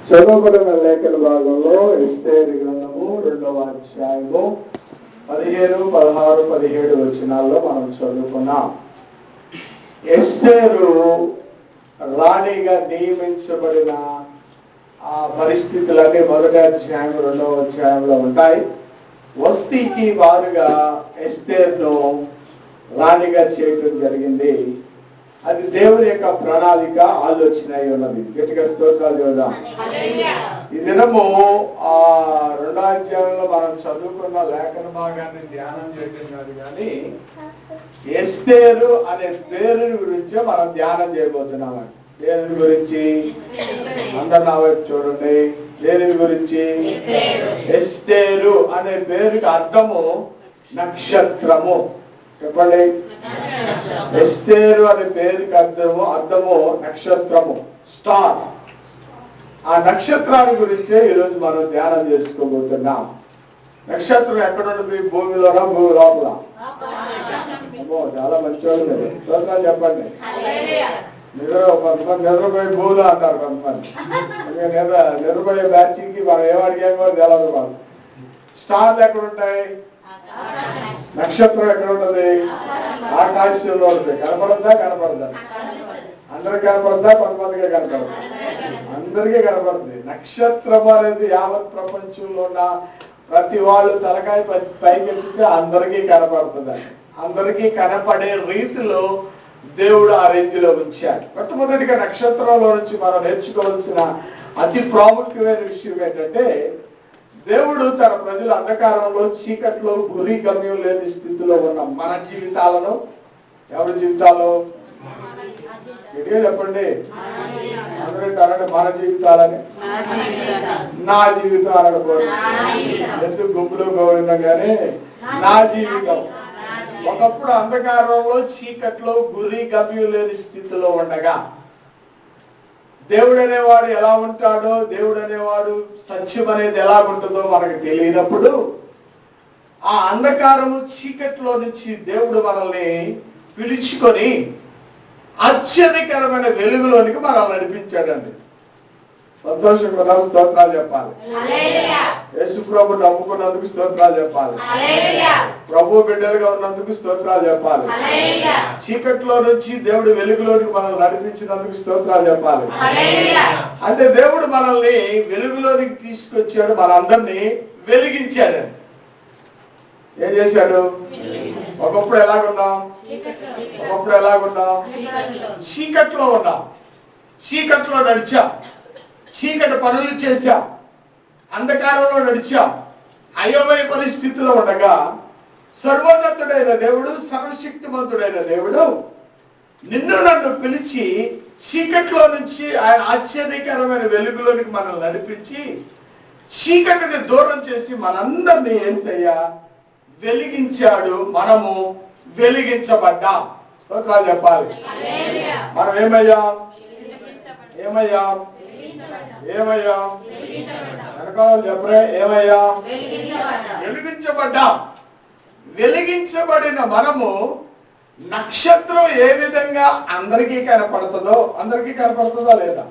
చదువుకున్న లేఖన భాగంలో ఎస్తేరు గ్రంథము 2వ అధ్యాయము 15, 16, 17 వచనాల్లో మనం చదువుకున్నాం. ఎస్తేరు రాణిగా నియమించబడిన ఆ పరిస్థితులన్నీ 1వ అధ్యాయం 2వ అధ్యాయంలో ఉంటాయి. వస్తీకి వారుగా ఎస్తేరును రాణిగా చేయడం జరిగింది. అది దేవుని యొక్క ప్రణాళిక, ఆలోచన అయి ఉన్నది. గట్టిగా స్తోత్రాలు చెబుదాం. ఈ దినము 2వ అధ్యాయంలో మనం చదువుకున్న లేఖన భాగాన్ని ధ్యానం చేయడం కాదు, కానీ ఎస్తేరు అనే పేరు గురించే మనం ధ్యానం చేయబోతున్నామండి. దేని గురించి? అందరు నా వైపు చూడండి. దేని గురించి? ఎస్తేరు అనే పేరుకి అర్థము నక్షత్రము. చెప్పండి. ఎస్తేరు అనే పేరుకి అర్థము నక్షత్రము, స్టార్. ఆ నక్షత్రాన్ని గురించే ఈరోజు మనం ధ్యానం చేసుకోబోతున్నాం. నక్షత్రం ఎక్కడ ఉంటుంది? భూమిలోనా, భూమి లోపల? చాలా మంచివాళ్ళు స్తోత్రాలు చెప్పండి. కొంతమంది నిద్రపోయే భూములు అంటారు, కొంతమంది నిద్రపోయే బ్యాచ్కి మనం ఏమడిగామో తెలదు. వాళ్ళు స్టార్లు ఎక్కడ ఉంటాయి? నక్షత్రం ఎక్కడ ఉంటుంది? ఆకాశంలో ఉంటుంది. కనపడద్దా? కనపడదా? అందరికి కనపడద్దా? కొంతమందికే కనపడదు. అందరికీ కనపడుతుంది. నక్షత్రం అనేది యావత్ ప్రపంచంలో ఉన్న ప్రతి వాళ్ళు తలకాయ పైకెత్తితే అందరికీ కనపడుతుంది. అందరికీ కనపడే రీతిలో దేవుడు ఆ రేంజ్లో ఉంచాడు. మొట్టమొదటిగా నక్షత్రంలో నుంచి మనం నేర్చుకోవాల్సిన అతి ప్రాముఖ్యమైన విషయం ఏంటంటే, దేవుడు తన ప్రజల అంధకారంలో, చీకట్లో, గురి గమ్యం లేని స్థితిలో ఉన్న మన జీవితాలను, ఎవరి జీవితాలు? గట్టిగా చెప్పండి. అందరూ మన జీవితాలని, నా జీవితం అనకపోతే ఎందుకు గుంపులో గౌరవం, కానీ నా జీవితం ఒకప్పుడు అంధకారంలో, చీకట్లో, గురి గమ్యం లేని స్థితిలో ఉండగా దేవుడు అనేవాడు ఎలా ఉంటాడో, దేవుడు అనేవాడు సత్యం అనేది ఎలా ఉంటుందో మనకు తెలియనప్పుడు ఆ అంధకారము, చీకట్లో నుంచి దేవుడు మనల్ని పిలుచుకొని ఆశ్చర్యకరమైన వెలుగులోనికి మనల్ని నడిపించాడండి. సంతోషంగా స్తోత్రాలు చెప్పాలి. యేసు ప్రభు నమ్ముకున్నందుకు స్తోత్రాలు చెప్పాలి. ప్రభు బిడ్డలుగా ఉన్నందుకు స్తోత్రాలు చెప్పాలి. చీకట్లో నుంచి దేవుడు వెలుగులోనికి మనల్ని నడిపించినందుకు స్తోత్రాలు చెప్పాలి. అంటే దేవుడు మనల్ని వెలుగులోనికి తీసుకొచ్చాడు, మనందరినీ వెలిగించాడు. ఏం చేశాడు? ఒకప్పుడు ఎలాగున్నాం? చీకట్లో ఉన్నాం, చీకట్లో నడిచాం, చీకటి పనులు చేశాం, అంధకారంలో నడిచాం, అయోమయ పరిస్థితిలో ఉండగా సర్వోన్నతుడైన దేవుడు, సర్వశక్తిమంతుడైన దేవుడు నిన్ను నన్ను పిలిచి చీకట్లో నుంచి ఆయన ఆశ్చర్యకరమైన వెలుగులోనికి మనల్ని నడిపించి చీకటిని దూరం చేసి మనందరినీ యేసయ్య వెలిగించాడు. మనము వెలిగించబడ్డాం. స్తోత్రాలు చెప్పాలి. మనం ఏమయ్యాం? వెనకాల చెప్పరే. ఏమయ్యాం? వెలిగించబడ్డాం. వెలిగించబడిన మనము నక్షత్రం ఏ విధంగా అందరికీ కనపడుతుందా లేదా?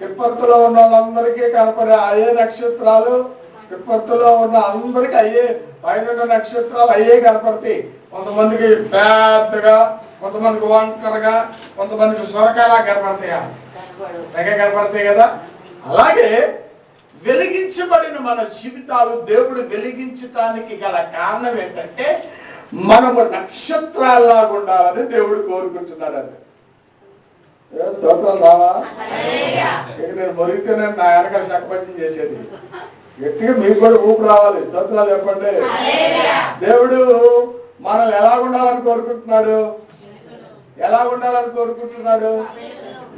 తిప్పర్తిలో ఉన్న వాళ్ళందరికీ కనపడే అయ్యే నక్షత్రాలు, తిప్పర్తిలో ఉన్న అందరికి అయ్యే, పైన నక్షత్రాలు అయ్యే కనపడతాయి. కొంతమందికి పెద్దగా, కొంతమందికి వంకరగా, కొంతమందికి సొరకాయలా కనపడతాయా? కనపడతాయి కదా. అలాగే వెలిగించబడిన మన జీవితాలు దేవుడు వెలిగించటానికి గల కారణం ఏంటంటే, మనము నక్షత్రాల్లాగా ఉండాలని దేవుడు కోరుకుంటున్నాడు. స్తోత్రాలు రావా? ఇక నేను మొరిగితేనే నా వెనకాల చక్కపరిచయం చేసేది. గట్టిగా మీకు కూడా ఊపు రావాలి. స్తోత్రాలు చెప్పండి. దేవుడు మనల్ని ఎలా ఉండాలని కోరుకుంటున్నాడు?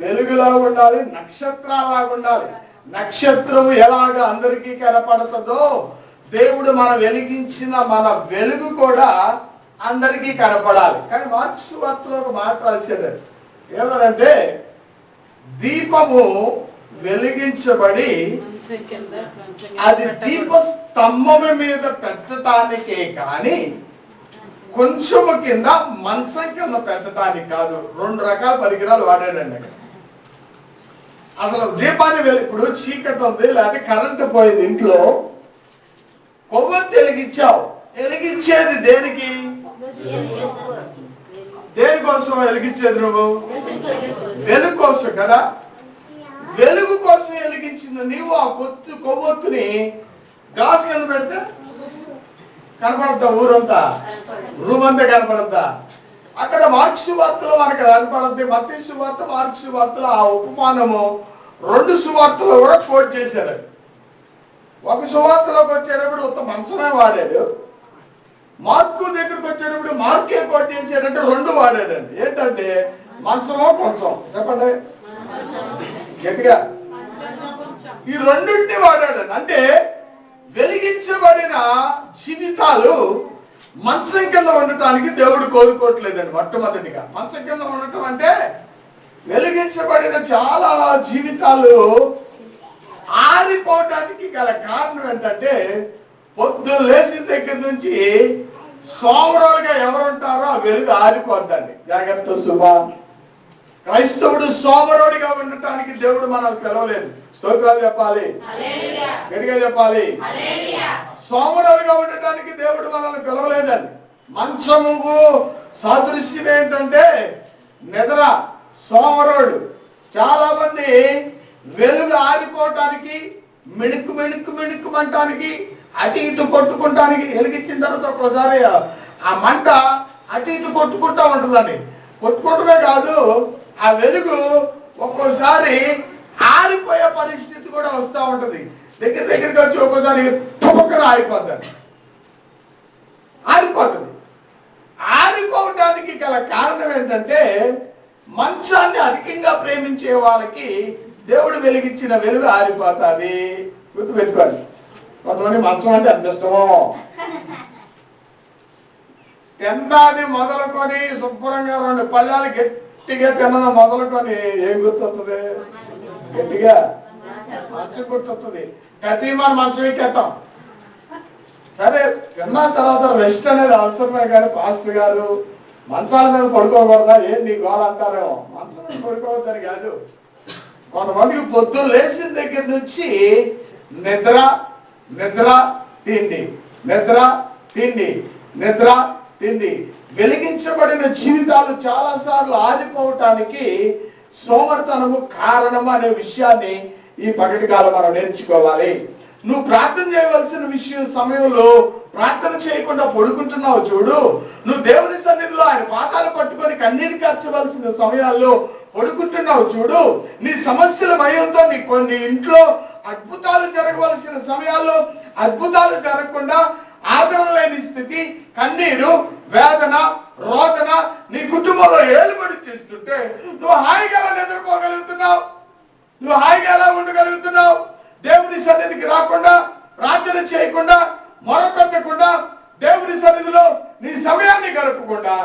వెలుగులా ఉండాలి, నక్షత్రాలాగా ఉండాలి. నక్షత్రం ఎలాగ అందరికీ కనపడుతుందో దేవుడు మనం వెలిగించిన మన వెలుగు కూడా అందరికీ కనపడాలి. కానీ మార్క్స్ వార్తలో ఒక మాట రాశాడు. ఏమనంటే, దీపము వెలిగించబడి అది దీప స్తంభం మీద పెట్టడానికే కానీ కొంచెము కింద మంచం కింద పెట్టడానికి కాదు. 2 రకాల పరికరాలు వాడాడండి. అసలు దీపాన్ని ఇప్పుడు చీకటి ఉంది, లేకపోతే కరెంటు పోయింది, ఇంట్లో కొవ్వొత్తి వెలిగించావు. వెలిగించేది దేనికి? దేనికోసం వెలిగించేది నువ్వు? వెలుగు కోసం కదా. వెలుగు కోసం వెలిగించిన నీవు ఆ కొవ్వొత్తుని గ్లాస్ కింద పెడితే కనపడద్దా? ఊరంతా, రూమ్ అంతా కనపడద్దా? అక్కడ మార్క్స్ వార్తలో మనకు కనపడద్ది. మత్తయి సువార్త, మార్క్స్ వార్తలో ఆ ఉపమానము 2 సువార్తలో కూడా కోట్ చేశాడు. ఒక సువార్తలోకి వచ్చేటప్పుడు ఉత్త మంచమే వాడాడు, మార్కు దగ్గరకు వచ్చేటప్పుడు మార్కే కోట్ చేసాడంటే 2 వాడాడండి. ఏంటంటే మంచమో కొంచెం, చెప్పండి గట్టిగా, ఈ రెండింటిని వాడాడండి. అంటే వెలిగించబడిన జీవితాలు మంచం కింద ఉండటానికి దేవుడు కోరుకోవట్లేదండి. మొట్టమొదటిగా మంచం కింద ఉండటం అంటే వెలిగించబడిన చాలా జీవితాలు ఆరిపోవటానికి గల కారణం ఏంటంటే పొద్దున్న లేచిన దగ్గర నుంచి సోమరులుగా ఎవరుంటారో ఆ వెలుగు ఆరిపోద్దండి. జాగ్రత్త సుమా. క్రైస్తవుడు సోమరుడిగా ఉండటానికి దేవుడు మనల్ని పిలవలేదు. స్తోత్రాలు చెప్పాలి, గట్టిగా చెప్పాలి. సోమరులుగా ఉండటానికి దేవుడు మనల్ని పిలవలేదండి. మంచము సాదృశ్యం ఏంటంటే నిద్ర. సోమరుడు చాలా మంది వెలుగు ఆరిపోవటానికి, మిణుకు మిణుకు మిణుకుమంటానికి, అటు ఇటు కొట్టుకుంటానికి, వెలిగించిన తర్వాత ఒక్కోసారి ఆ మంట అటు ఇటు కొట్టుకుంటా ఉంటుందని. కొట్టుకుంటమే కాదు, ఆ వెలుగు ఒక్కోసారి ఆరిపోయే పరిస్థితి కూడా వస్తూ ఉంటది. దగ్గరికి వచ్చి ఒక్కోసారి తుపక్కన ఆరిపోతుంది. ఆరిపోవటానికి గల కారణం ఏంటంటే మంచాన్ని అధికంగా ప్రేమించే వాళ్ళకి దేవుడు వెలిగించిన వెలుగు ఆరిపోతుంది. గుర్తుపెట్టుకోండి. కొంతమంది మంచం అంటే అంత ఇష్టమో, తిన్నది మొదలుకొని శుభ్రంగా 2 పళ్ళాలు గట్టిగా తిన్నది మొదలుకొని ఏం గుర్తొస్తుంది? గట్టిగా మంచం గుర్తొస్తుంది. ప్రతి మనం మంచం ఎక్కేస్తాం. సరే, తిన్న తర్వాత రెస్ట్ అనేది అవసరమే, కానీ పాస్టర్ గారు మంచాల మీద పడుకోకూడదా? ఏం నీ గోల అంటారేమో. మంచం మీద పడుకోవద్దని కాదు. కొంతమందికి పొద్దున్న లేచిన దగ్గర నుంచి నిద్ర నిద్ర తిండి, నిద్ర తిండి, నిద్ర తిండి. వెలిగించబడిన జీవితాలు చాలా సార్లు ఆరిపోవటానికి సోమర్తనము కారణం అనే విషయాన్ని ఈ పగటి కాలం మనం నేర్చుకోవాలి. నువ్వు ప్రార్థన చేయవలసిన సమయంలో ప్రార్థన చేయకుండా పడుకుంటున్నావు చూడు. నువ్వు దేవుని సన్నిధిలో ఆయన పాదాలు పట్టుకొని కన్నీరు కార్చవలసిన సమయాల్లో పడుకుంటున్నావు చూడు. నీ సమస్యల భయంతో నీ ఇంట్లో అద్భుతాలు జరగవలసిన సమయాల్లో అద్భుతాలు జరగకుండా ఆదరణ లేని స్థితి, కన్నీరు, వేదన, రోదన నీ కుటుంబంలో ఏలుబడి చేస్తుంటే నువ్వు హాయిగా నిద్రపోగలుగుతున్నావు? నువ్వు హాయిగా ఎలా ఉండగలుగుతున్నావు? దేవుని సన్నిధికి రాకుండా, ప్రార్థన చేయకుండా, మొరపెట్టకుండా, దేవుని సన్నిధిలో నీ సమయాన్ని గడపకుండా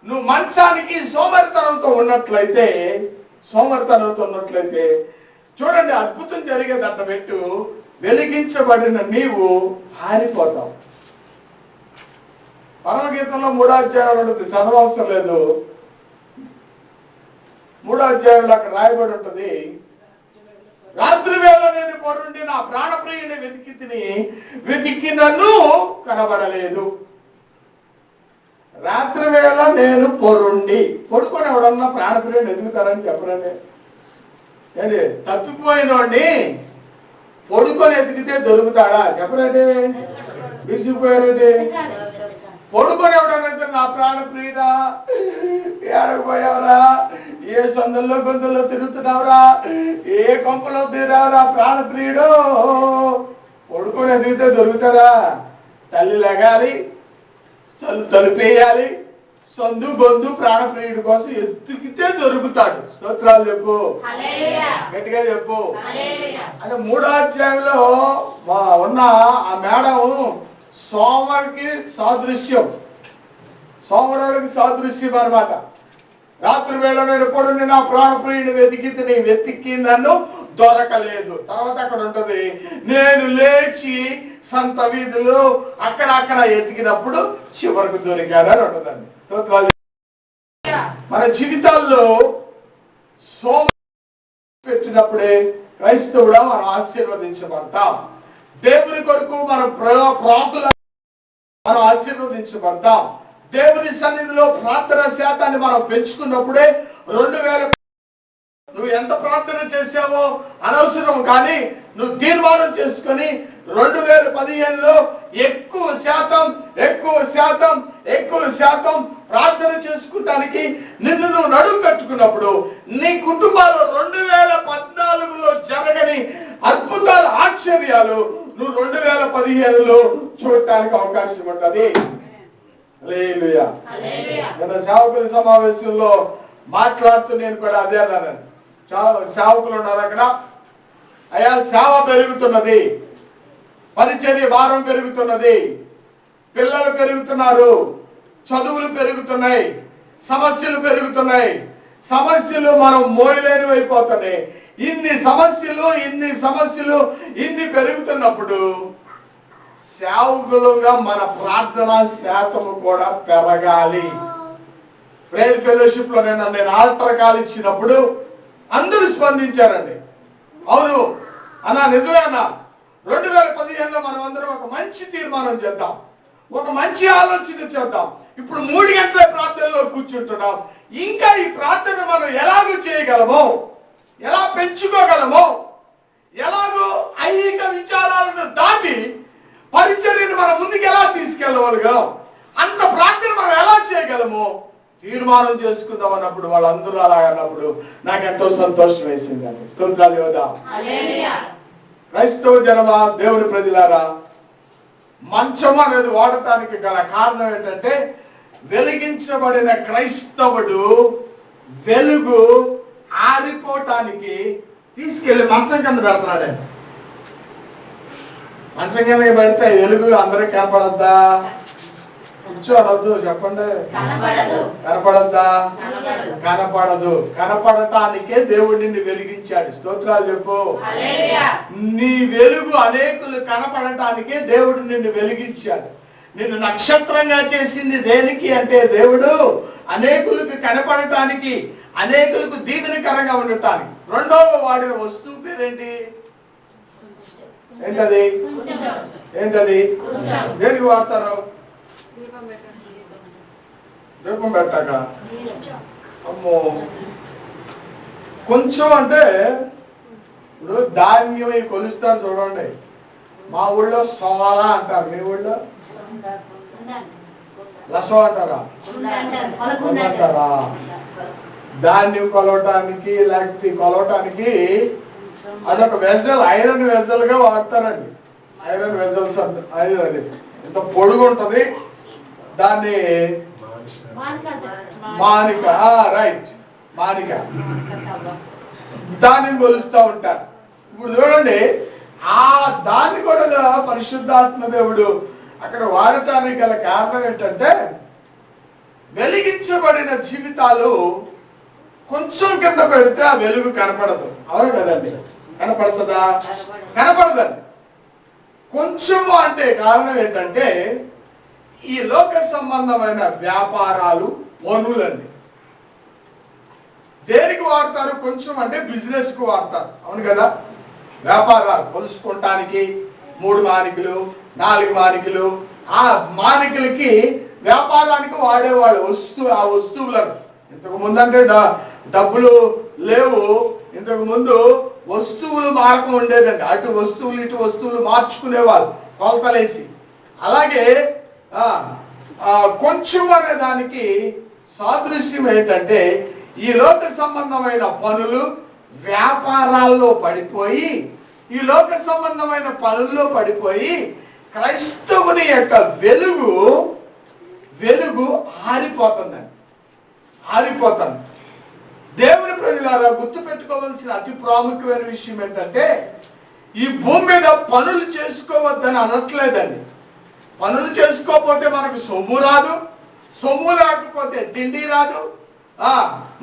నువ్వు మంచానికి సోమరితనంతో ఉన్నట్లయితే చూడండి, అద్భుతం జరిగేదంట పెట్టు. వెలిగించబడిన నీవు ఆరిపోతావు. పరమగీతంలో 3వ అధ్యాయంలో ఉంటుంది, చదవవసరం లేదు. 3వ అధ్యాయంలో అక్కడ రాయబడి ఉంటుంది, రాత్రి వేళ నేను పొరుండి నా ప్రాణప్రియుని వెతికి నన్ను కనబడలేదు. రాత్రి వేళ నేను పొరుండి, పడుకొని ఎవడన్నా ప్రాణప్రియుని ఎదుగుతారని చెప్పరండి. ఏంటి, తప్పిపోయినోడిని పడుకొని ఎతికితే దొరుకుతాడా? చెప్పరండి. విసిగిపోయారండి. పడుకొని ఎవడన్నా నా ప్రాణప్రియుడా ఏడకపోయావరా, ఏ సందుల్లో గొంతుల్లో తిరుగుతున్నావురా, ఏ కొంపలో తీరావురా ప్రాణప్రియుడు, పడుకొని ఎదిగితే దొరుకుతాడా? తల్లి లగాలి, తలుపేయాలి, సందు బొందు ప్రాణప్రియుడి కోసం ఎత్తుకితే దొరుకుతాడు. స్తోత్రాలు చెప్పు, గట్టిగా చెప్పు. అంటే 3వ అధ్యాయంలో ఉన్న ఆ మేడం సోమరుడికి సాదృశ్యం అన్నమాట. రాత్రి వేళ నేను పొడుని నా ప్రాణప్రియుని వెతికి నన్ను దొరకలేదు. తర్వాత అక్కడ ఉంటుంది, నేను లేచి సంత వీధులు అక్కడ ఎతికినప్పుడు చివరకు దొరికాడని ఉంటుందండి. మన జీవితాల్లో పెట్టినప్పుడే క్రైస్తవుడా మనం ఆశీర్వదించబడతాం. దేవుని కొరకు మనం ప్రార్థన మనం ఆశీర్వదించబడతాం. దేవుని సన్నిధిలో ప్రార్థన శాతాన్ని మనం పెంచుకున్నప్పుడే 2000 నువ్వు ఎంత ప్రార్థన చేశావో అనవసరం, కానీ నువ్వు తీర్మానం చేసుకొని 2015లో ఎక్కువ శాతం ప్రార్థన చేసుకుంటానికి నిన్ను నువ్వు నడుము కట్టుకున్నప్పుడు నీ కుటుంబాలు 2014లో జరగని అద్భుతాలు, ఆశ్చర్యాలు నువ్వు 2015లో చూడటానికి అవకాశం ఉంటుంది. హల్లెలూయా. మన సేవకుల సమావేశంలో మాట్లాడుతూ నేను కూడా అదే అన్నాను. చాలా సేవకులు ఉన్నారు అక్కడ. అయ్యా, సేవ పెరుగుతున్నది, పరిచర్య భారం పెరుగుతున్నది, పిల్లలు పెరుగుతున్నారు, చదువులు పెరుగుతున్నాయి, సమస్యలు పెరుగుతున్నాయి, సమస్యలు మనం మోయలేని అయిపోతున్నాయి. ఇన్ని సమస్యలు పెరుగుతున్నప్పుడు సేవకులుగా మన ప్రార్థన శాతము కూడా పెరగాలి. ప్రేయర్ ఫెలోషిప్ లో నేను ఆల్టర్ కాల్ ఇచ్చినప్పుడు అందరూ స్పందించారండి. అవును అన్నా, నిజమే అన్నా, 2015లో మనం అందరం ఒక మంచి తీర్మానం చేద్దాం, ఒక మంచి ఆలోచన చేద్దాం. ఇప్పుడు 3 గంటల ప్రార్థనలో కూర్చుంటున్నాం. ఇంకా ఈ ప్రార్థన మనం ఎలాగూ చేయగలమో, ఎలా పెంచుకోగలమో, ఎలాగో ఐహిక విచారాలను దాటి పరిచర్యను మనం ముందుకు ఎలా తీసుకెళ్ళగలం, అంత ప్రార్థన మనం ఎలా చేయగలమో తీర్మానం చేసుకుందాం అన్నప్పుడు వాళ్ళందరూ అలా అన్నప్పుడు నాకు ఎంతో సంతోషం వేసిందండి. స్తోత్రాలు యోధా. క్రైస్తవ జనమా, దేవుని ప్రజలారా, మంచం అనేది వాడటానికి గల కారణం ఏంటంటే వెలిగించబడిన క్రైస్తవుడు వెలుగు ఆరిపోవటానికి తీసుకెళ్లి మంచం కింద పెడుతున్నాడండి. మంచం కింద పెడితే వెలుగు అందరికి కనపడద్దా? కూర్చోనద్దు, చెప్పండి. కనపడద్దా? కనపడదు. కనపడటానికే దేవుడు నిన్ను వెలిగించాడు. స్తోత్రాలు చెప్పు. నీ వెలుగు అనేకులు కనపడటానికే దేవుడు నిన్ను వెలిగించాడు. నిన్ను నక్షత్రంగా చేసింది దేనికి అంటే దేవుడు అనేకులకు కనపడటానికి, అనేకులకు దీవెనకరంగా ఉండటానికి. రెండవ వాడిన వస్తువు పేరేంటి? ఏంటది? దేనికి వాడతారు? దీపం పెట్టాక. అమ్మో, కొంచెం అంటే ఇప్పుడు ధాన్యం కొలుస్తారు చూడండి. మా ఊళ్ళో సోలా అంటారు, మీ ఊళ్ళో లసో అంటారా? ధాన్యం కొలవటానికి లేకపోతే కొలవటానికి అదొక వెజల్, ఐరన్ వెజల్ గా వాడతారండి. ఐరన్ వెజల్స్ ఐరన్ ఇంత పొడుగు ఉంటది, దాన్ని మానిక, రైట్, మానిక, దాన్ని కొలుస్తూ ఉంటారు. ఇప్పుడు చూడండి, ఆ దాన్ని కూడా పరిశుద్ధాత్మ దేవుడు అక్కడ వాడటానికి గల కారణం ఏంటంటే వెలిగించబడిన జీవితాలు కొంచెం కింద పెడితే ఆ వెలుగు కనపడదు. అవును కదండి? కనపడుతుందా? కనపడదండి. కొంచెము అంటే కారణం ఏంటంటే ఈ లోక సంబంధమైన వ్యాపారాలు, పనులండి. దేనికి వాడతారు? కొంచెం అంటే బిజినెస్ కు వాడతారు. అవును కదా? వ్యాపారాలు కొలుసుకోవటానికి 3 మానికలు 4 మానికలు, ఆ మానికలకి వ్యాపారానికి వాడేవాళ్ళు ఆ వస్తువులను. ఇంతకు ముందు అంటే డబ్బులు లేవు, ఇంతకు ముందు వస్తువులు మార్గం ఉండేదండి. అటు వస్తువులు ఇటు వస్తువులు మార్చుకునేవాళ్ళు కొలతలేసి. అలాగే కొంచెం అనే దానికి సాదృశ్యం ఏంటంటే ఈ లోక సంబంధమైన పనులు వ్యాపారాల్లో పడిపోయి, ఈ లోక సంబంధమైన పనుల్లో పడిపోయి క్రైస్తవుని యొక్క వెలుగు ఆరిపోతుందండి. దేవుని ప్రజలారా, గుర్తు పెట్టుకోవాల్సిన అతి ప్రాముఖ్యమైన విషయం ఏంటంటే ఈ భూమి మీద పనులు చేసుకోవద్దని అనట్లేదండి. పనులు చేసుకోకపోతే మనకు సొమ్ము రాదు, సొమ్ము లేకపోతే తిండి రాదు,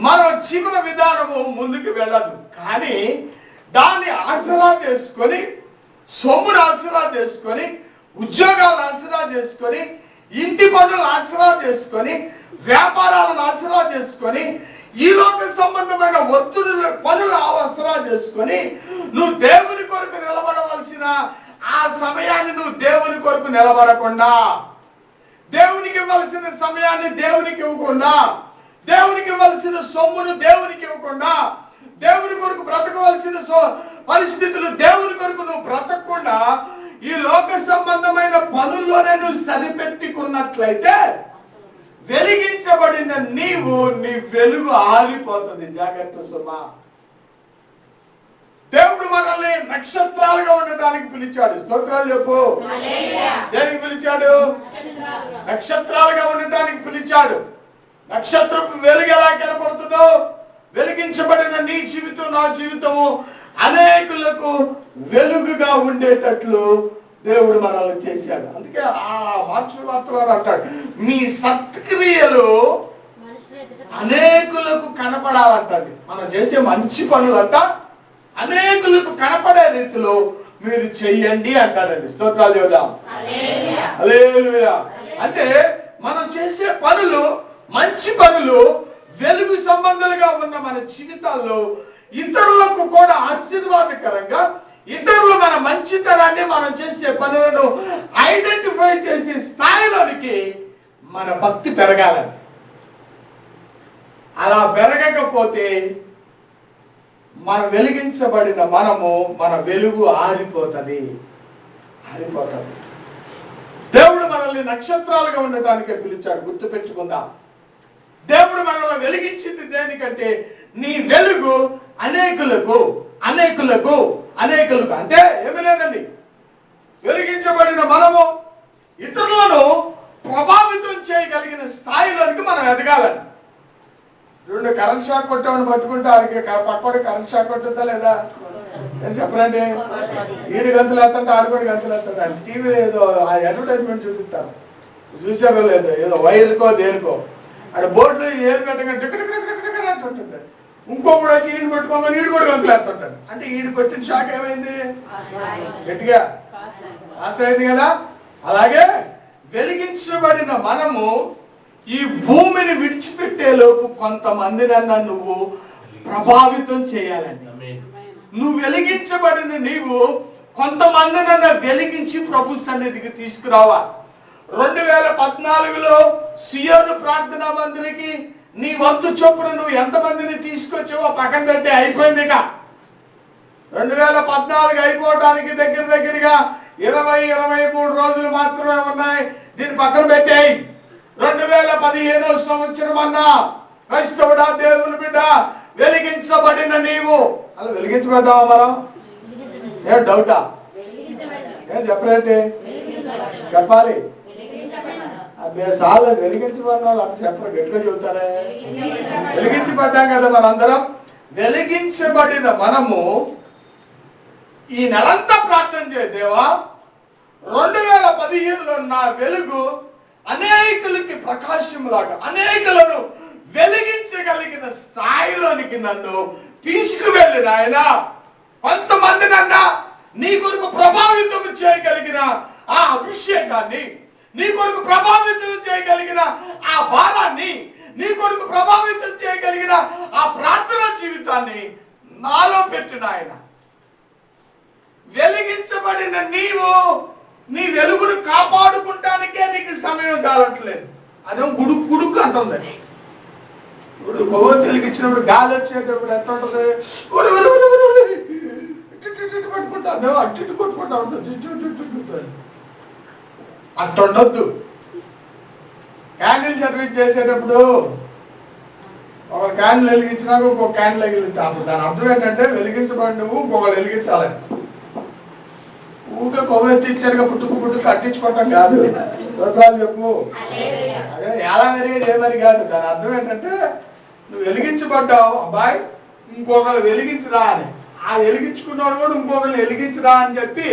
మన జీవన విధానము ముందుకు వెళ్ళదు. కానీ దాన్ని ఆసరా చేసుకొని, సొమ్మును ఆసరా చేసుకొని, ఉద్యోగాలను ఆసరా చేసుకొని, ఇంటి పనులను ఆసరా చేసుకొని, వ్యాపారాలను ఆసరా చేసుకొని ఈ లోక సంబంధమైన ఒత్తిడులు పనులు అవసరం చేసుకొని నువ్వు దేవుని కొరకు నిలబడవలసిన ఆ సమయాన్ని నువ్వు దేవుని కొరకు నిలబడకుండా, దేవునికి ఇవ్వాల్సిన సమయాన్ని దేవునికి ఇవ్వకుండా, దేవునికి ఇవ్వాల్సిన సొమ్మును దేవునికి ఇవ్వకుండా, దేవుని కొరకు బ్రతకవలసిన పరిస్థితులు దేవుని కొరకు నువ్వు బ్రతకకుండా ఈ లోక సంబంధమైన పనుల్లోనే నువ్వు సరిపెట్టుకున్నట్లయితే వెలిగించబడిన నీవు నీ వెలుగు ఆరిపోతుంది. జాగ్రత్త సుమా. దేవుడు మనల్ని నక్షత్రాలుగా ఉండటానికి పిలిచాడు. స్తోత్రాలు చెప్పు. దేనికి పిలిచాడు? నక్షత్రాలుగా ఉండటానికి పిలిచాడు. నక్షత్రపు వెలుగు ఎలా కనపడుతుందో వెలిగించబడిన నీ జీవితం, నా జీవితము అనేకులకు వెలుగుగా ఉండేటట్లు దేవుడు మనల్ని చేశాడు. అందుకే ఆ మార్చి వార్తలో అంటాడు, మీ సత్క్రియలు అనేకులకు కనపడాలంటండి. మనం చేసే మంచి పనులంట అనేకులకు కనపడే రీతిలో మీరు చెయ్యండి అంటారండి. స్తోత్రాలు చెబుదాం. హల్లెలూయా. అంటే మనం చేసే పనులు, మంచి పనులు వెలుగు సంబంధాలుగా ఉన్న మన జీవితాల్లో ఇతరులకు కూడా ఆశీర్వాదకరంగా, ఇతరులు మన మంచితనాన్ని, మనం చేసే పనులను ఐడెంటిఫై చేసే స్థాయిలోనికి మన భక్తి పెరగాలని. అలా పెరగకపోతే మన వెలిగించబడిన మన వెలుగు ఆరిపోతుంది. దేవుడు మనల్ని నక్షత్రాలుగా ఉండటానికే పిలిచాడు. గుర్తు పెట్టుకుందాం. దేవుడు మనల్ని వెలిగించింది దేనికంటే నీ వెలుగు అనేకులకు అంటే ఏమీ లేదండి, వెలిగించబడిన మనము ఇతరులను ప్రభావితం చేయగలిగిన స్థాయిలోనికి మనం ఎదగాలని. రెండు కరెంట్ షాక్ కొట్టామని పట్టుకుంటే ఆడికి పక్కన కరెంట్ షాక్ కొట్టుందా లేదా చెప్పరండి. ఈడు గంతులు వేస్తుంటే ఆడు కూడా గంతులు వేస్తాడు. టీవీ ఏదో అడ్వర్టైజ్మెంట్ చూపిస్తారు, చూసారో లేదో, ఏదో వైర్కో దేనికో ఆడ బోర్డులో ఏరు పెట్టగా అంటుంటుంది. ఇంకొకడు వచ్చి ఈయన పెట్టుకోమని ఈడు కూడా గంతులు వేస్తుంటాడు. అంటే ఈడు కొట్టిన షాక్ ఏమైంది? గట్టిగా ఆశ అయింది కదా. అలాగే వెలిగించబడిన మనము ఈ భూమిని విడిచిపెట్టే లోపు కొంతమందినన్నా నువ్వు ప్రభావితం చేయాలండి. నువ్వు వెలిగించబడిన నీవు కొంతమందినన్నా వెలిగించి ప్రభు సన్నిధికి తీసుకురావాలి. 2014లో సియోను ప్రార్థనా మందిరికి నీ వంతు చొప్పున నువ్వు ఎంతమందిని తీసుకొచ్చావో పక్కన పెట్టి అయిపోయింది. ఇక 2014 అయిపోవడానికి దగ్గరగా 20-23 రోజులు మాత్రమే ఉన్నాయి. దీన్ని పక్కన పెట్టాయి. 2015 సంవత్సరం అన్నా క్రైస్తవుడా, దేవుని బిడ్డ, వెలిగించబడిన నీవు అలా వెలిగించబడ్డావా? మనం ఏ డౌటా? ఏం చెప్పలేంటి? చెప్పాలి. అదే సార్లు వెలిగించబడిన వాళ్ళు అంటే చెప్పరు, గట్టిగా చెబుతారే. వెలిగించబడ్డాం కదా మనందరం. వెలిగించబడిన మనము ఈ నెలంతా ప్రార్థన చేయ, దేవా 2015లో నా వెలుగు అనేకులకి ప్రకాశంలాగా, అనేకులను వెలిగించగలిగిన స్థాయిలోనికి నన్ను తీసుకువెళ్ళి నాయన. కొంతమంది నన్నా నీ కొరకు ప్రభావితం చేయగలిగిన ఆ అభిషేకాన్ని, నీ కొరకు ప్రభావితం చేయగలిగిన ఆ భారాన్ని, నీ కొరకు ప్రభావితం చేయగలిగిన ఆ ప్రార్థన జీవితాన్ని నాలో పెట్టిన ఆయన. వెలిగించబడిన నీవు నీ వెలుగును కాపాడుకుంటానికే నీకు సమయం చాలట్లేదు. అదే గుడుకు అంటుంది. ఇప్పుడు కొవ్వొత్తి వెలిగించినప్పుడు గాలి వచ్చేటప్పుడు ఎట్లా ఉంటుంది? పట్టుకుంటాను, అట్టు కొట్టుకుంటా ఉంటుంది. అట్టుండొద్దు. క్యాండిల్ సర్వీస్ చేసేటప్పుడు ఒక క్యాండిల్ వెలిగించినాక ఇంకొక క్యాండిల్ వెలిగించాలి. దాని అర్థం ఏంటంటే వెలిగించబడి నువ్వు ఇంకొకరు వెలిగించాలని. ఊరికే కొవ్వెత్తి ఇచ్చారుగా పుట్టుకు కట్టించుకోవటం కాదు. స్తోత్రాలు చెప్పు. అదే ఎలా జరిగేది ఏమని కాదు. దాని అర్థం ఏంటంటే నువ్వు వెలిగించబడ్డావు అబ్బాయి, ఇంకొకరు వెలిగించరా అని. ఆ వెలిగించుకున్నాడు కూడా ఇంకొకరు వెలిగించరా అని చెప్పి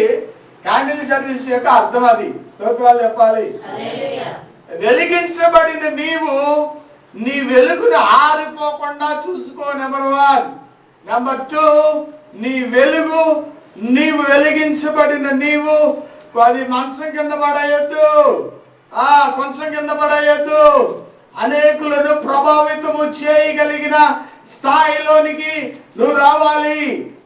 క్యాండిల్ సర్వీస్ యొక్క అర్థం అది. స్తోత్రాలు చెప్పాలి. వెలిగించబడిన నీవు నీ వెలుగును ఆరిపోకుండా చూసుకో. నెంబర్ 1. నెంబర్ 2, నీ వెలుగు, నీవు వెలిగించబడిన నీవు అది మంచం కింద పడేయద్దు, కొంచెం కింద పడేయద్దు. అనేకులను ప్రభావితము చేయగలిగిన స్థాయిలోనికి నువ్వు రావాలి,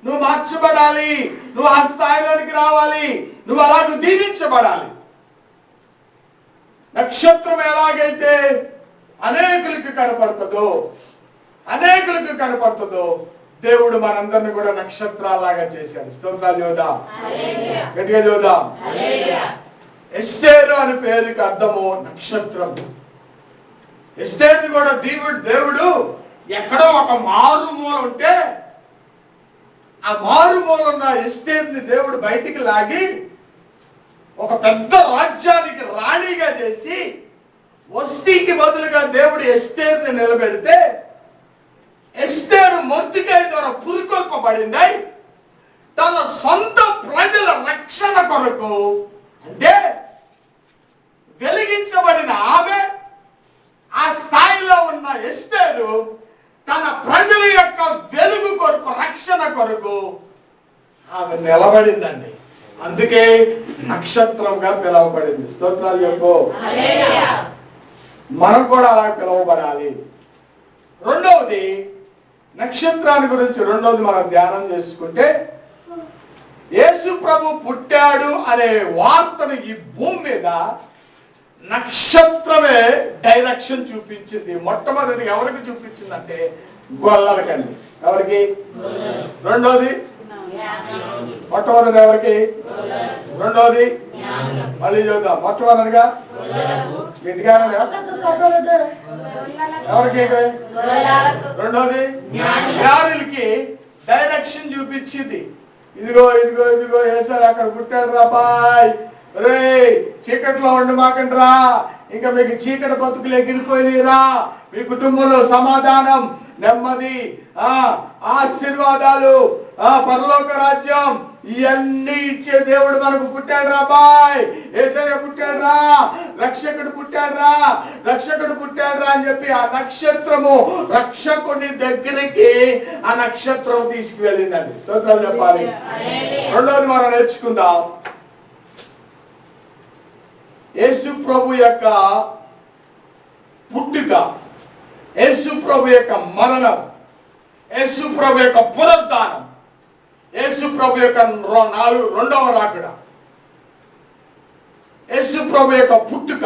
నువ్వు మార్చబడాలి, నువ్వు ఆ స్థాయిలోనికి రావాలి, నువ్వు అలాగ దీవించబడాలి. నక్షత్రం ఎలాగైతే అనేకులకు కనపడుతుందో దేవుడు మనందరిని కూడా నక్షత్రాలాగా చేశాడు. స్తోత్రాలు చూద్దాం, గట్టిగా చూద్దాం. ఎస్తేరు అనే పేరుకి అర్థము నక్షత్రం. ఎస్తేరుని కూడా దేవుడు ఎక్కడో ఒక మారుమూల ఉంటే ఆ మారుమూల ఉన్న ఎస్తేరుని దేవుడు బయటికి లాగి ఒక పెద్ద రాజ్యానికి రాణిగా చేసి వస్తీకి బదులుగా దేవుడు ఎస్తేరుని నిలబెడితే ఎస్తేరు మొర్దెకై ద్వారా పురికొల్పబడింది. తన సొంత ప్రజల రక్షణ కొరకు అంటే వెలిగించబడిన ఆమె, ఆ స్థాయిలో ఉన్న ఎస్తేరు తన ప్రజల యొక్క వెలుగు కొరకు, రక్షణ కొరకు ఆమె నిలబడిందండి. అందుకే నక్షత్రంగా పిలువబడింది. స్తోత్రాలు చెప్పు. మనం కూడా అలా పిలువబడాలి. రెండవది, నక్షత్రాన్ని గురించి మనం ధ్యానం చేసుకుంటే, యేసు ప్రభు పుట్టాడు అనే వార్తను ఈ భూమి మీద నక్షత్రమే డైరెక్షన్ చూపించింది. మొట్టమొదటి ఎవరికి చూపించిందంటే గొల్లలకండి. ఎవరికి? రెండోది మొట్టమొదటి ఎవరికి? రెండోది మళ్ళీ చూద్దాం. మొట్టమొదటిగా ఎవరికి? రెండోది జ్ఞానులకి డైరెక్షన్ చూపించింది. ఇదిగో ఇదిగో ఇదిగో యేసయ్య అక్కడ పుట్టాడు రా బాయ్, రే చీకట్లో ఉండి మాకండ్రా, ఇంకా మీకు చీకటి బతుకులు ఎగిరిపోయినరా, మీ కుటుంబంలో సమాధానం, నెమ్మది, ఆశీర్వాదాలు, పరలోక రాజ్యం ఇవన్నీ ఇచ్చే దేవుడు మనకు పుట్టాడు రా బాయ్, యేసయ్య పుట్టాడు రా, రక్షకుడు పుట్టాడు రా అని చెప్పి ఆ నక్షత్రము రక్షకుడి దగ్గరికి ఆ నక్షత్రం తీసుకువెళ్ళిందండి. స్తోత్రాలు చెప్పాలి. రెండోది మనం నేర్చుకుందాం. యేసు ప్రభు యొక్క పుట్టుక, యేసు ప్రభు యొక్క మరణం, యేసు ప్రభు యొక్క పునరుద్ధానం, యేసు ప్రభు యొక్క రెండవ రాకడ, యేసు ప్రభు యొక్క పుట్టుక,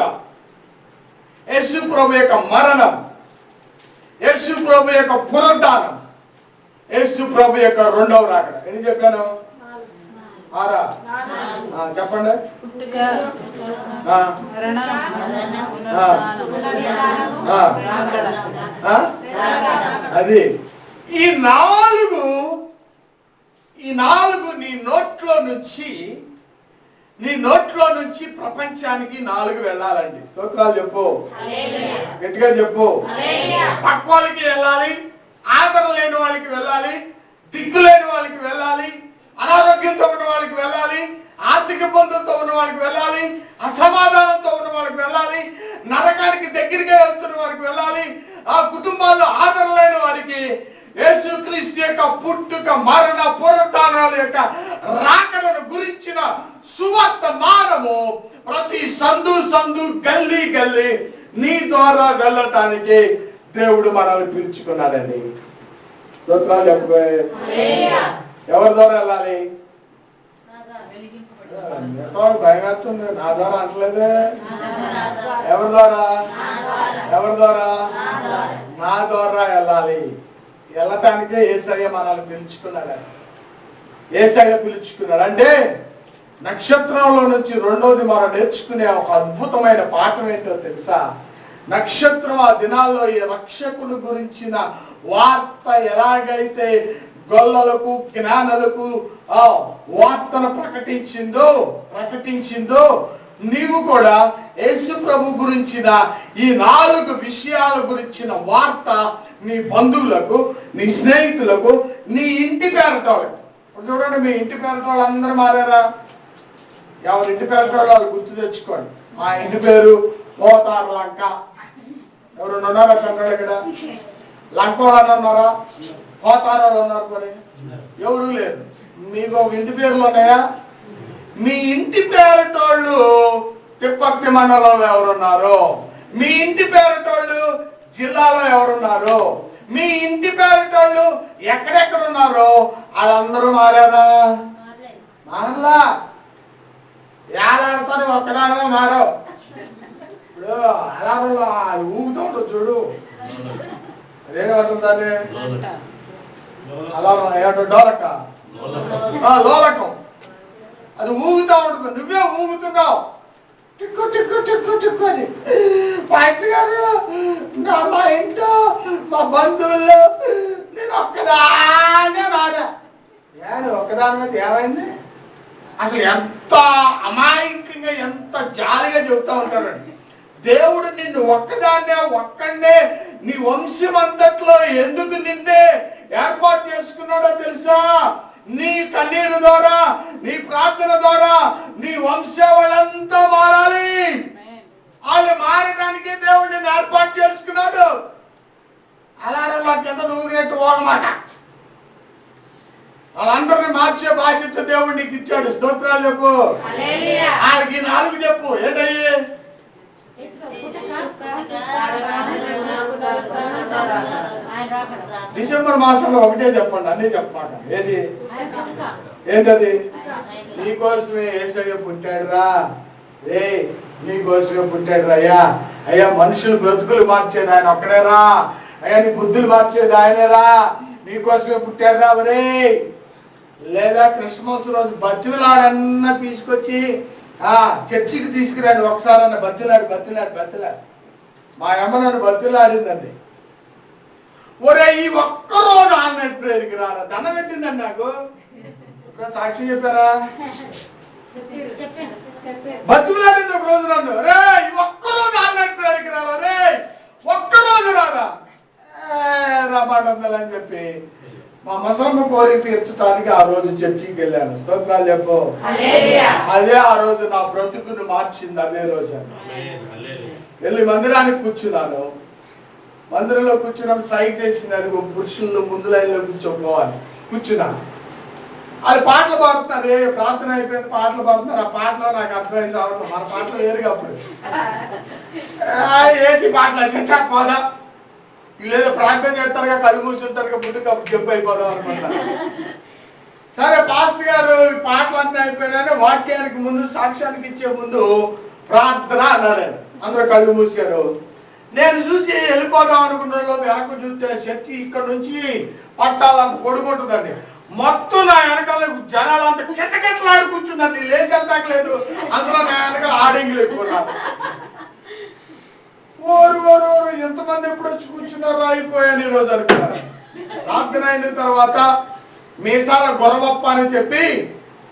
యేసు ప్రభు యొక్క మరణం, యేసు ప్రభు యొక్క పునరుద్ధానం, యేసు ప్రభు యొక్క రెండవ రాకడ. ఎన్ని చెప్పాను? 6. చెప్పండి. అది ఈ నాలుగు నీ నోట్లో నుంచి ప్రపంచానికి 4 వెళ్ళాలండి. స్తోత్రాలు చెప్పు, గట్టిగా చెప్పు. పక్క వాళ్ళకి వెళ్ళాలి, ఆదరణ లేని వాళ్ళకి వెళ్ళాలి, దిక్కు లేని వాళ్ళకి వెళ్ళాలి, అనారోగ్యంతో ఉన్న వాళ్ళకి వెళ్ళాలి, ఆర్థిక ఇబ్బందులతో ఉన్న వాళ్ళకి వెళ్ళాలి, అసమాధానంతో ఉన్న వాళ్ళకి వెళ్ళాలి, నరకానికి దగ్గరగా వెళ్తున్న వారికి వెళ్ళాలి, ఆ కుటుంబాల్లో ఆదరణ లేని వారికి యేసుక్రీస్తు యొక్క పుట్టుక, మరణ, పునరుద్ధానాల యొక్క రాకడను గురించిన సువర్తమానము ప్రతి సందు గల్లీ నీ ద్వారా వెళ్ళటానికి దేవుడు మనల్ని పిలుచుకున్నాడండి. స్తోత్రాలు చెప్పబోయే. ఎవరి ద్వారా వెళ్ళాలి? భయం వేస్తుంది. నా ద్వారా అంటలేదే. ఎవరి ద్వారా? నా ద్వారా వెళ్ళాలి. వెళ్ళటానికే యేసయ్య మనల్ని పిలుచుకున్నాడు. అంటే నక్షత్రంలో నుంచి రెండోది మనం నేర్చుకునే ఒక అద్భుతమైన పాఠం ఏంటో తెలుసా? నక్షత్రం ఆ దినాల్లో ఈ రక్షకుని గురించిన వార్త ఎలాగైతే గొల్లలకు, జ్ఞానులకు వార్తను ప్రకటించిందో నీవు కూడా యేసు ప్రభు గురించిన ఈ 4 విషయాల గురించిన వార్త నీ బంధువులకు, నీ స్నేహితులకు, నీ ఇంటి పేరటోళ్ళకి. ఇప్పుడు చూడండి, మీ ఇంటి పేరటోళ్ళు అందరూ మారారా? ఎవరి ఇంటి పేరటోళ్ళు వాళ్ళు గుర్తు తెచ్చుకోండి. మా ఇంటి పేరు పోతారు లంక. ఎవరు ఉన్నారా కన్నాడు? ఇక్కడ లంక వాళ్ళు ఉన్నారా? పోతారు వాళ్ళు ఉన్నారు. మరి ఎవరు లేరు. మీకు ఒక ఇంటి పేర్లు ఉన్నాయా? మీ ఇంటి పేరటోళ్ళు తిప్పర్తి మండలంలో ఎవరున్నారో, మీ ఇంటి పేరటోళ్ళు జిల్లాలో ఎవరున్నారు, మీ ఇంటి పేరటోళ్ళు ఎక్కడెక్కడ ఉన్నారో వాళ్ళందరూ మారారా? మారలా. ఏలాడతాను ఒక్కదానిగా మారావు. ఇప్పుడు అలా ఊగుతూ ఉంటుంది చూడు, అదేం అవుతుందని అలా ఏమంటారు, డోలక లోలకం. అది ఊగుతూ ఉంటుంది, నువ్వే ఊగుతున్నావు టిక్కు టిక్కు టిక్కు టిక్కు అని. పాస్టర్ గారు మా ఇంట్లో మా బంధువుల్లో నేను ఒక్కదానే మారా. ఒక్కదాని మీద ఏమైంది? అసలు ఎంత అమాయకంగా ఎంత జాలిగా చెబుతా ఉంటారండి. దేవుడు నిన్ను ఒక్కడే నీ వంశం అంతట్లో ఎందుకు నిన్నే ఏర్పాటు చేసుకున్నాడో తెలుసా? నీ కన్నీరు ద్వారా, నీ ప్రార్థన ద్వారా నీ వంశావళంతా మారాలి. వాళ్ళు మారడానికే దేవుడు నిన్ను ఏర్పాటు చేసుకున్నాడు. అలారంలో కింద ఊగినట్టు ఓగమాట. వాళ్ళందరినీ మార్చే బాధ్యత దేవుడు నీకు ఇచ్చాడు. స్తోత్రాలు చెప్పు. వాళ్ళకి 4 చెప్పు. ఏంటయ్యి? డిసెంబర్ మాసంలో ఒకటే చెప్పండి, అన్నీ చెప్పమాట. ఏది? ఏంటది? నీకోసమే యేసయ్య పుట్టాడురా. నీకోసమే పుట్టాడురా అయ్యా. అయ్యా మనుషులు బ్రతుకులు మార్చేది ఆయన ఒక్కడేరా. అయ్యా నీ బుద్ధులు మార్చేది ఆయనేరా. నీకోసమే పుట్టాడురా ఒరే. లేదా క్రిస్మస్ రోజు బతిలాడన్నా తీసుకొచ్చి చర్చికి తీసుకురాడు ఒకసారి అన్న. బతిలాడు మా అమ్మ నన్ను బతిలాడిందండి. ఒరే ఈ ఒక్కరోజు ఆన్లైన్ ప్రేయర్కి రారా, దండం పెట్టిందండి నాకు. ఇప్పుడు సాక్షి చెప్పారా? బతిలాడింది ఒక రోజు నన్ను. రే ఈ ఒక్కరోజు ఆన్లైన్ ప్రేయర్కి రారా, రే ఒక్కరోజు రారా రామాడమ్మని చెప్పి మా మసలమ్మ కోరిక తీర్చడానికి ఆ రోజు చర్చికి వెళ్ళాను. స్తోత్రాలు చెప్పు. అదే ఆ రోజు నా బ్రతుకును మార్చింది. అదే రోజు వెళ్ళి మందిరానికి కూర్చున్నాను. మందిరంలో కూర్చున్నప్పుడు సైట్ చేసింది, అది పురుషుల్లో ముందు లైన్లో కూర్చోపోవాలి. కూర్చున్నాను. అది పాటలు పాడుతున్నారు. ప్రార్థన అయిపోయింది, పాటలు పాడుతున్నారు. ఆ పాటలో నాకు అర్థమై సాగడం. మన పాటలు వేరుగా అప్పుడు ఏంటి పాటలు చచ్చా పోదా, వీళ్ళేదో ప్రార్థన చేస్తారుగా, కళ్ళు మూసుంటారుగా, ముందుకు అప్పుడు జంప్ అయిపోదాం అనుకుంటా. సరే పాస్టర్ గారు పాటలు అన్నీ అయిపోయినా వాక్యానికి ముందు, సాక్ష్యానికి ఇచ్చే ముందు ప్రార్థన అన్నాడు ఆయన. అందరూ కళ్ళు మూసారు. నేను చూసి వెళ్ళిపోదాం అనుకున్న వెనక చూస్తే చర్చి ఇక్కడ నుంచి పట్టాలంత పొడుగుంటుందండి. మొత్తం నా వెనకాల జనాలంతా కిటకిటలాడి కూర్చున్నది. లేచి వెళ్తాకలేదు. అందులో నా వెనకాల ఆడింగ్లు ఎక్కువ. ఓరు ఎంతమంది ఎప్పుడు వచ్చి కూర్చున్నారో అయిపోయాను ఈ రోజు అనుకున్నారు. ప్రార్థన అయిన తర్వాత మీసాల గొరవప్ప అని చెప్పి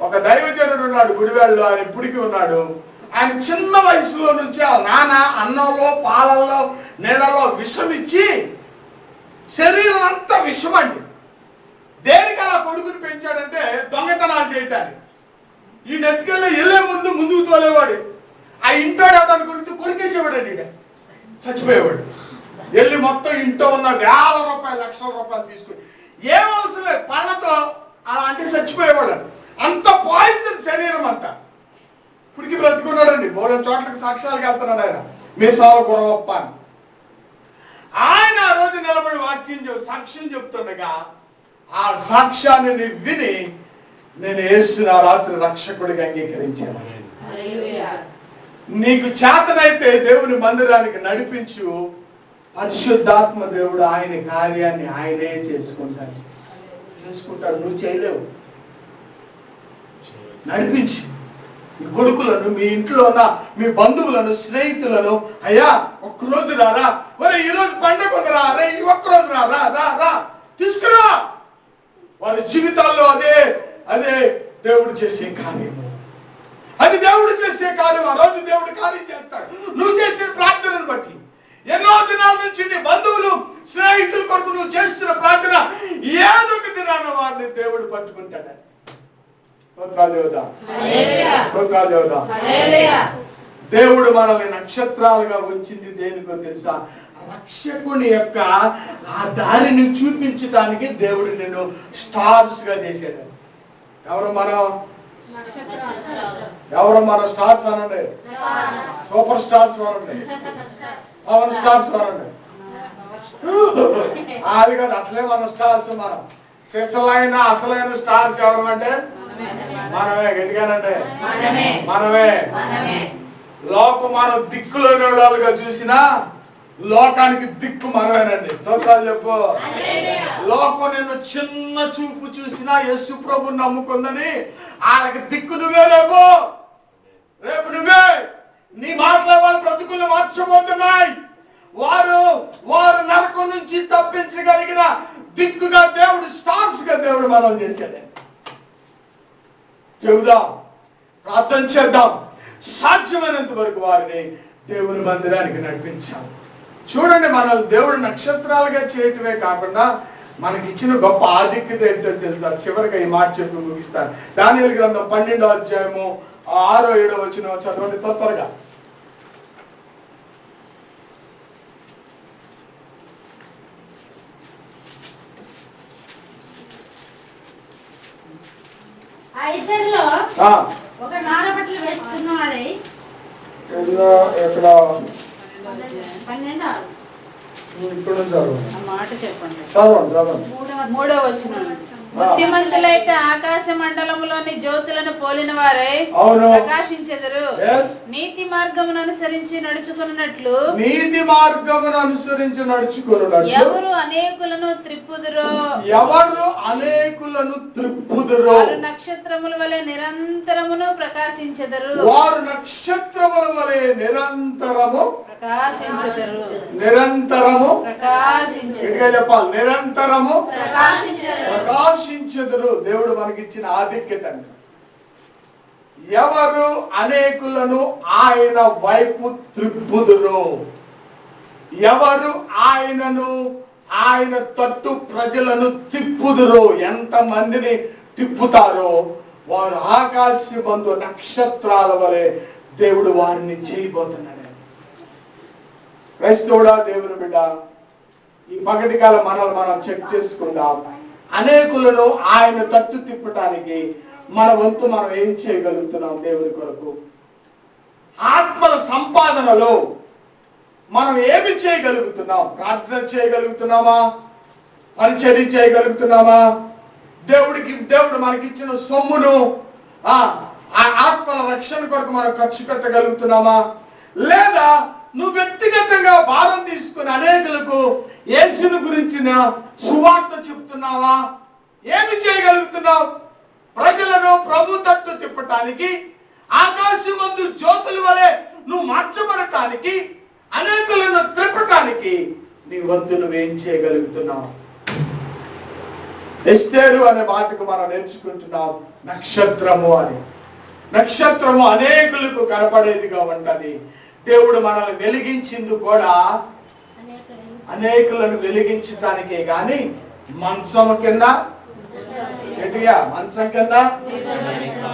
ఒక దైవజనుడు ఉన్నాడు గుడివాడలో. ఆయన ఇప్పటికీ ఉన్నాడు. ఆయన చిన్న వయసులో నుంచి ఆ నాన్న అన్నంలో, పాలల్లో, నీళ్ళలో విషం ఇచ్చి శరీరం అంతా విషమండి. దేనికి ఆ కొడుకుని పెంచాడంటే దొంగతనాలు చేయటానికి. ఈ నెత్తికెళ్ళి వెళ్ళే ముందుకు తోలేవాడు. ఆ ఇంటోడు అతని గురించి కొరికేసేవాడు అండి. చచ్చిపోయేవాడు. వెళ్ళి మొత్తం ఇంట్లో ఉన్న వేల రూపాయలు, లక్షల రూపాయలు తీసుకుని ఏం అవసరం లేదు పళ్ళతో అలా అంటే చచ్చిపోయేవాడు. అంత పాయిజన్ శరీరం అంతా. ఇప్పటికి బ్రతుకున్నాడండి. 3 చోట్లకి సాక్ష్యాలకు వెళ్తున్నాడు ఆయన. మీసాల గొరవప్ప అని. ఆయన ఆ రోజు నిలబడి సాక్ష్యం చెప్తుండగా ఆ సాక్ష్యాన్ని విని నేను యేసుని ఆ రాత్రి రక్షకుడిగా అంగీకరించాను. నీకు చేతనైతే దేవుని మందిరానికి నడిపించు. పరిశుద్ధాత్మ దేవుడు ఆయన కార్యాన్ని ఆయనే చేసుకుంటాడు. నువ్వు చేయలేవు. నడిపించు. మీ కొడుకులను, మీ ఇంట్లో ఉన్న మీ బంధువులను, స్నేహితులను, అయ్యా ఒక్కరోజు రారా, మరి ఈరోజు పండుగ ఉందిరా, రే ఈ ఒక్కరోజు రా తీసుకురా. వారి జీవితాల్లో అదే దేవుడు చేసే కార్యము. అది దేవుడు చేసే కార్యం. ఆ రోజు దేవుడు కార్యం చేస్తాడు నువ్వు చేసిన ప్రార్థనను బట్టి. ఎన్నో దినాల నుంచి నీ బంధువులు, స్నేహితుల కొరకు నువ్వు చేస్తున్న ప్రార్థన ఏదో ఒక దినాన వారిని దేవుడు పట్టుకుంటాడు. దేవుడు మనల్ని నక్షత్రాలుగా ఉంచింది దేనికో తెలుసా? రక్షకుని యొక్క ఆ దారిని చూపించడానికి దేవుడు నిన్ను స్టార్స్ గా చేశాడు. ఎవరు మనం? ఎవరు మన స్టార్స్ అనండి, సూపర్ స్టార్స్ అనండి, పవర్ స్టార్స్ అనండి. అది కాదు, అసలే మన స్టార్స్. మనం శిశులైన అసలైన స్టార్స్ ఎవరమంటే మనమే. గట్టిగానంటే మనమే. లోకం మనం దిక్కులోని వాళ్ళుగా చూసినా లోకానికి దిక్కు మనమేనండి. స్తోత్రాలు చెప్పు. లోకం నేను చిన్న చూపు చూసినా యేసు ప్రభుని నమ్ముకుందని వాళ్ళకి దిక్కు నువ్వే. రేపు నువ్వే. నీ మాటల వాళ్ళ బ్రతుకులు మార్చబోతున్నాయి. వారు నరకం నుంచి తప్పించగలిగిన దిక్కుగా దేవుడు, స్టార్స్ గా దేవుడు మనం చేశాడు. చెబుదాం, ప్రార్థన చేద్దాం. సాధ్యమైనంత వరకు వారిని దేవుని మందిరానికి నడిపించాం. చూడండి, మనల్ని దేవుడు నక్షత్రాలుగా చేయటమే కాకుండా మనకి ఇచ్చిన గొప్ప ఆధిక్యత ఏంటో తెలుసా? చివరిగా ఈ మాట చెప్పి ముగిస్తాను. దానియేలు గ్రంథం 12వ అధ్యాయము 6, 7 వచనం చదవండి త్వరగా. ఆ ఇద్దరిలో ఒక నారబట్టలు వేసుకున్నవాడై ఎక్కడ 12 ఇప్పుడు మాట చెప్పండి. చదవండి. 3వ వచనం. బుద్ధిమంతులైతే ఆకాశ మండలములోని జ్యోతులను పోలిన వారై ప్రకాశించెదరు. నీతి మార్గమును అనుసరించి నడుచుకున్నట్లు ఎవరు అనేకులను త్రిప్పుదురో వారు నక్షత్రముల వలె నిరంతరమును ప్రకాశించెదరు. ప్రకాశించెదరు. దేవుడు మనకిచ్చిన ఆధిక్యత. ఎవరు అనేకులను ఆయన వైపు త్రిప్పుదురో, ఎవరు ఆయన తట్టు ప్రజలను తిప్పుదురో, ఎంత మందిని తిప్పుతారో వారు ఆకాశమందు నక్షత్రాల వలె దేవుడు వారిని చేయబోతున్నాడు. క్రైస్తవుడా, దేవుని బిడ్డ, ఈ పగటి కాలం మనం చెక్ చేసుకుందాం. అనేకులను ఆయన తట్టు తిప్పటానికి మన వంతు మనం ఏం చేయగలుగుతున్నాం? దేవుని కొరకు ఆత్మల సంపాదనలో మనం ఏమి చేయగలుగుతున్నాం? ప్రార్థన చేయగలుగుతున్నామా? పరిచర్య చేయగలుగుతున్నామా? దేవుడు మనకిచ్చిన సొమ్మును ఆ ఆత్మల రక్షణ కొరకు మనం ఖర్చు పెట్టగలుగుతున్నామా? లేదా నువ్వు వ్యక్తిగతంగా భారం తీసుకుని అనేకులకు యేసుని గురించిన సువార్త చెప్తున్నావా? ఏమి చేయగలుగుతున్నావు? ప్రజలను ప్రభు తట్టు తిప్పటానికి, ఆకాశమందు జ్యోతుల వలె నువ్వు మార్చబడటానికి, అనేకులను త్రిప్పటానికి నీ వంతు నువ్వేం చేయగలుగుతున్నావు? ఎస్తేరు అనే మాటకు మనం నేర్చుకుంటున్నాం నక్షత్రము అని. నక్షత్రము అనేకులకు కనపడేదిగా ఉంటది. దేవుడు మనల్ని వెలిగించింది కూడా అనేకులను వెలిగించటానికే గాని మంచం కింద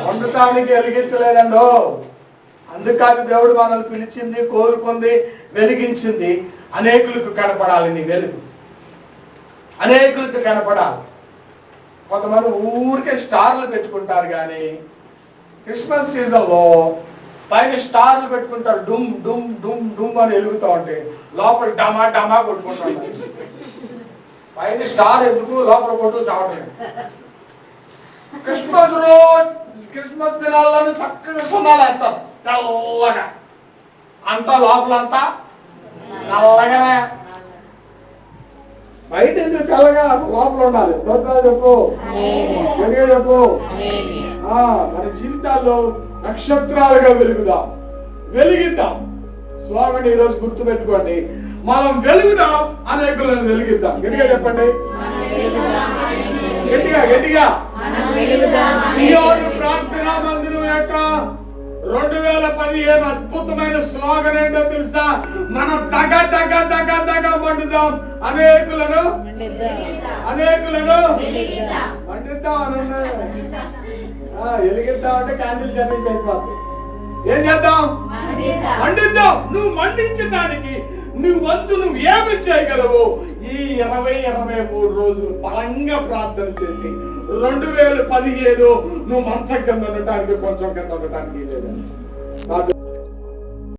వండటానికి వెలిగించలేదండో. అందుకని దేవుడు మనల్ని పిలిచింది, కోరుకుంది, వెలిగించింది అనేకులకు కనపడాలి. నీ వెలుగు అనేకులకు కనపడాలి. కొంతమంది ఊరికే స్టార్లు పెట్టుకుంటారు, కానీ క్రిస్మస్ సీజన్ లో పైన స్టార్లు పెట్టుకుంటారు. డుమ్ డుమ్ డుమ్ డుమ్ అని వెలుగుతూ ఉంటే లోపల డమా డమా కొట్టుకుంటారు. పైన స్టార్ ఎందుకు, లోపల కొట్టు సావటం. క్రిస్మస్ దినాల్లోనే చక్కగా సున్నాలు వేస్తారు తెల్లగా, అంతా లోపలంతా నల్లగానే. బయట ఎందుకు తెల్లగా, లోపల ఉండాలి. చెప్పు, చెప్పు. మన జీవితాల్లో నక్షత్రాలుగా వెలిగిద్దాం. స్వామిని ఈరోజు గుర్తు పెట్టుకోండి, మనం వెలుగుదాం, అనేకులను వెలిగిద్దాం. గట్టిగా చెప్పండి, గట్టిగా. ప్రార్థనా మందిరం యొక్క 2015 అద్భుతమైన స్లోగన్ ఏంటో తెలుసా? మనం దగ దగ దగ దగ మండుదాం, అనేకులను మండిద్దాం అని. వెలిగిద్దాం అంటే క్యాండిల్ జర్నీస్ అయిపోతుంది. ఏం చేద్దాం? మండిద్దాం. నువ్వు మండించడానికి నువ్వు వంతు నువ్వు ఏమి చేయగలవు? ఈ 20-23 రోజులు బలంగా ప్రార్థన చేసి 2015 నువ్వు మంచం కింద ఉండటానికి కొంచెం కింద ఉండటానికి లేదండి.